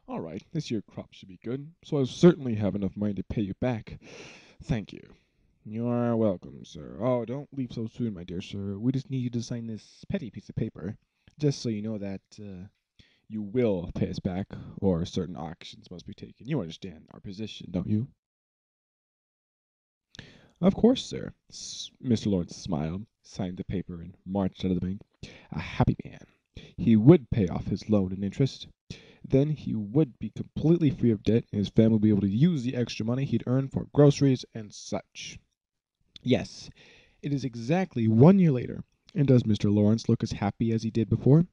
All right, this year crop should be good, so I certainly have enough money to pay you back. Thank you. You are welcome, sir. Oh, don't leave so soon, my dear sir. We just need you to sign this petty piece of paper, just so you know that you will pay us back, or certain actions must be taken. You understand our position, don't you? Of course, sir. Mr. Lawrence smiled, signed the paper, and marched out of the bank. A happy man. He would pay off his loan and interest. Then he would be completely free of debt, and his family would be able to use the extra money he'd earned for groceries and such. Yes, it is exactly 1 year later, and does Mr. Lawrence look as happy as he did before?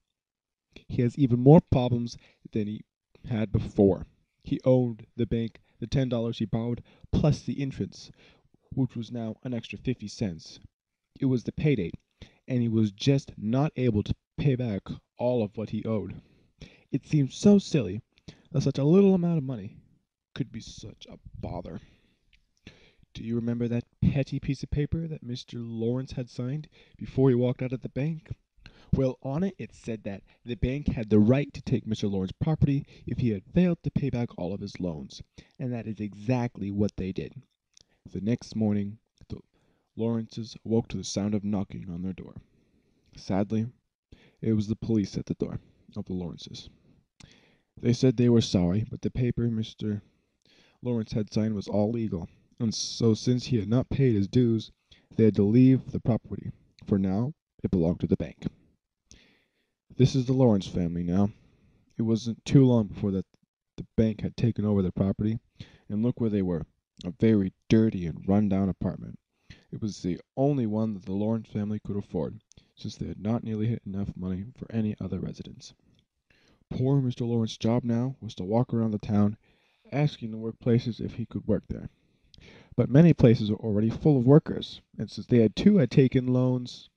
He has even more problems than he had before. He owed the bank the $10 he borrowed plus the interest, which was now an extra 50 cents. It was the pay date, and he was just not able to pay back all of what he owed. It seemed so silly that such a little amount of money could be such a bother. Do you remember that petty piece of paper that Mr. Lawrence had signed before he walked out of the bank? Well, on it said that the bank had the right to take Mr. Lawrence's property if he had failed to pay back all of his loans, and that is exactly what they did. The next morning, the Lawrences awoke to the sound of knocking on their door. Sadly, it was the police at the door of the Lawrences. They said they were sorry, but the paper Mr. Lawrence had signed was all legal, and so since he had not paid his dues, they had to leave the property, for now it belonged to the bank. This is the Lawrence family now. It wasn't too long before that the bank had taken over the property, and look where they were, a very dirty and run-down apartment. It was the only one that the Lawrence family could afford, since they had not nearly hit enough money for any other residence. Poor Mr. Lawrence's job now was to walk around the town, asking the workplaces if he could work there. But many places were already full of workers, and since they had taken loans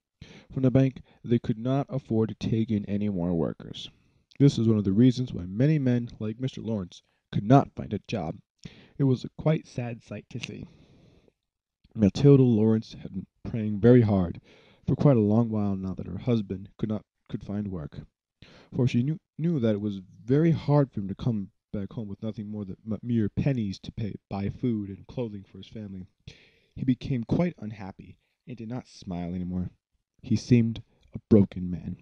from the bank, they could not afford to take in any more workers. This was one of the reasons why many men like Mr. Lawrence could not find a job. It was a quite sad sight to see. Matilda Lawrence had been praying very hard for quite a long while now that her husband could find work, for she knew that it was very hard for him to come back home with nothing more than mere pennies to buy food and clothing for his family. He became quite unhappy and did not smile any more. He seemed a broken man.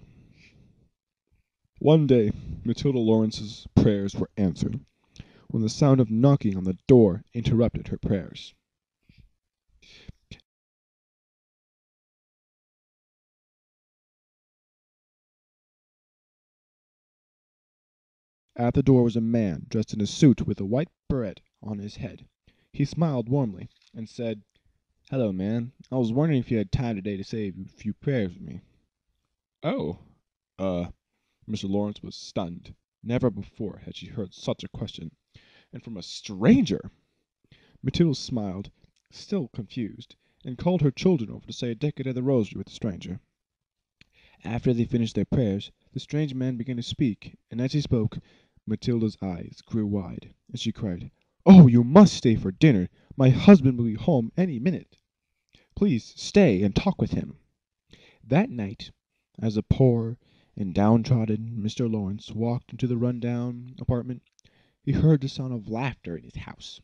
One day, Matilda Lawrence's prayers were answered, when the sound of knocking on the door interrupted her prayers. At the door was a man dressed in a suit with a white beret on his head. He smiled warmly and said, "Hello, man. I was wondering if you had time today to say a few prayers with me." "Oh, uh," Mr. Lawrence was stunned. Never before had she heard such a question, and from a stranger. Matilda smiled, still confused, and called her children over to say a decade of the rosary with the stranger. After they finished their prayers, the strange man began to speak, and as he spoke, Matilda's eyes grew wide, and she cried, "Oh, you must stay for dinner. My husband will be home any minute. Please stay and talk with him." That night, as a poor and downtrodden Mr. Lawrence walked into the run-down apartment, he heard the sound of laughter in his house.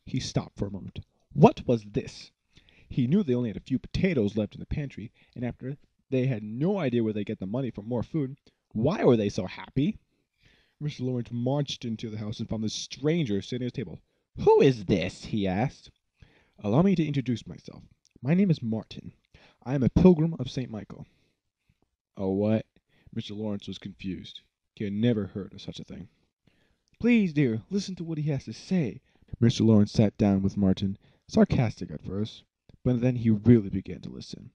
He stopped for a moment. What was this? He knew they only had a few potatoes left in the pantry, and after they had no idea where they get the money for more food. Why were they so happy? Mr. Lawrence marched into the house and found the stranger sitting at his table. "Who is this?" he asked. "Allow me to introduce myself. My name is Martin. I am a pilgrim of St. Michael." "Oh, what?" Mr. Lawrence was confused. He had never heard of such a thing. "Please, dear, listen to what he has to say." Mr. Lawrence sat down with Martin, sarcastic at first, but then he really began to listen.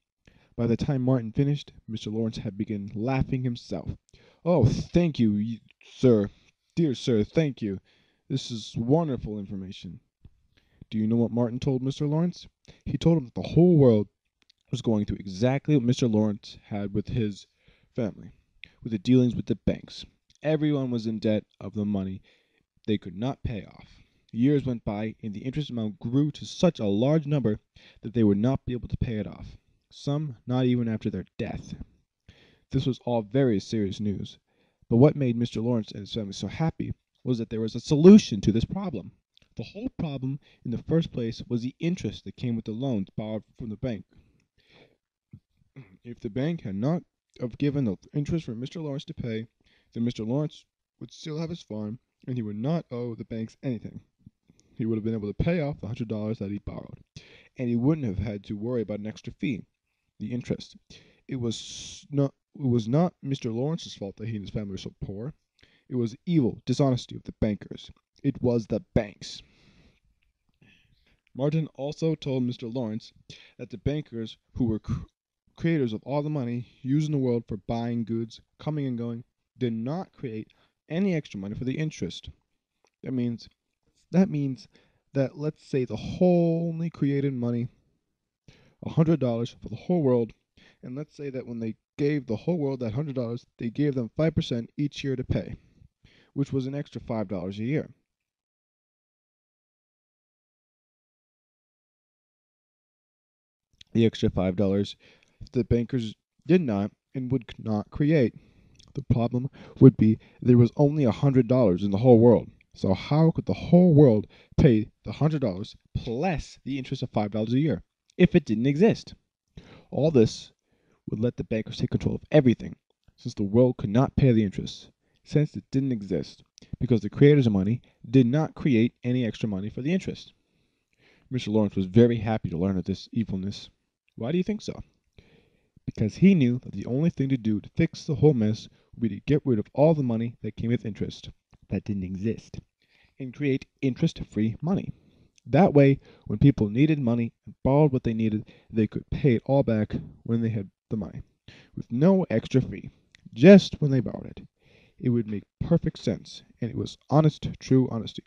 By the time Martin finished, Mr. Lawrence had begun laughing himself. "Oh, thank you, sir. Dear sir, thank you. This is wonderful information." Do you know what Martin told Mr. Lawrence? He told him that the whole world was going through exactly what Mr. Lawrence had with his family, with the dealings with the banks. Everyone was in debt of the money they could not pay off. Years went by, and the interest amount grew to such a large number that they would not be able to pay it off, some not even after their death. This was all very serious news, but what made Mr. Lawrence and his family so happy was that there was a solution to this problem. The whole problem in the first place was the interest that came with the loans borrowed from the bank. If the bank had not have given the interest for Mr. Lawrence to pay, then Mr. Lawrence would still have his farm and he would not owe the banks anything. He would have been able to pay off the $100 that he borrowed, and he wouldn't have had to worry about an extra fee, the interest. It was not Mr. Lawrence's fault that he and his family were so poor. It was evil dishonesty of the bankers. It was the banks. Martin also told Mr. Lawrence that the bankers, who were creators of all the money used in the world for buying goods, coming and going, did not create any extra money for the interest. That means that let's say the whole only created money, $100 for the whole world, and let's say that when they gave the whole world that $100, they gave them 5% each year to pay, which was an extra $5 a year. The extra $5 the bankers did not and would not create. The problem would be there was only $100 in the whole world. So how could the whole world pay the $100 plus the interest of $5 a year if it didn't exist? All this would let the bankers take control of everything, since the world could not pay the interest, since it didn't exist, because the creators of money did not create any extra money for the interest. Mr. Lawrence was very happy to learn of this evilness. Why do you think so? Because he knew that the only thing to do to fix the whole mess would be to get rid of all the money that came with interest, that didn't exist, and create interest-free money. That way, when people needed money and borrowed what they needed, they could pay it all back when they had the money, with no extra fee, just when they borrowed it. It would make perfect sense, and it was honest, true honesty.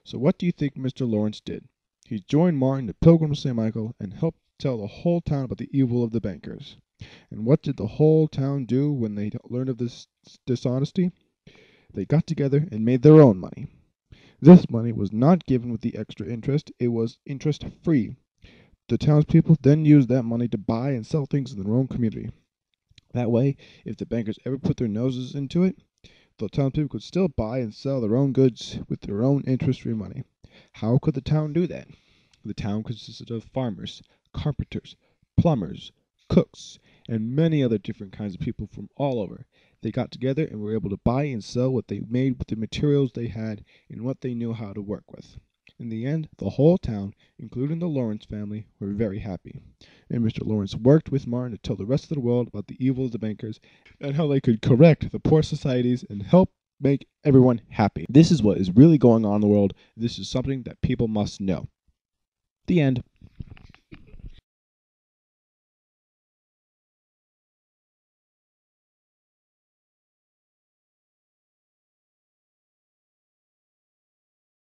So what do you think Mr. Lawrence did? He joined Martin, the Pilgrim of St. Michael, and helped tell the whole town about the evil of the bankers. And what did the whole town do when they learned of this dishonesty? They got together and made their own money. This money was not given with the extra interest, it was interest-free. The townspeople then used that money to buy and sell things in their own community. That way, if the bankers ever put their noses into it, the townspeople could still buy and sell their own goods with their own interest-free money. How could the town do that? The town consisted of farmers, carpenters, plumbers, cooks, and many other different kinds of people from all over. They got together and were able to buy and sell what they made with the materials they had and what they knew how to work with. In the end, the whole town, including the Lawrence family, were very happy. And Mr. Lawrence worked with Martin to tell the rest of the world about the evil of the bankers and how they could correct the poor societies and help make everyone happy. This is what is really going on in the world. This is something that people must know. The end.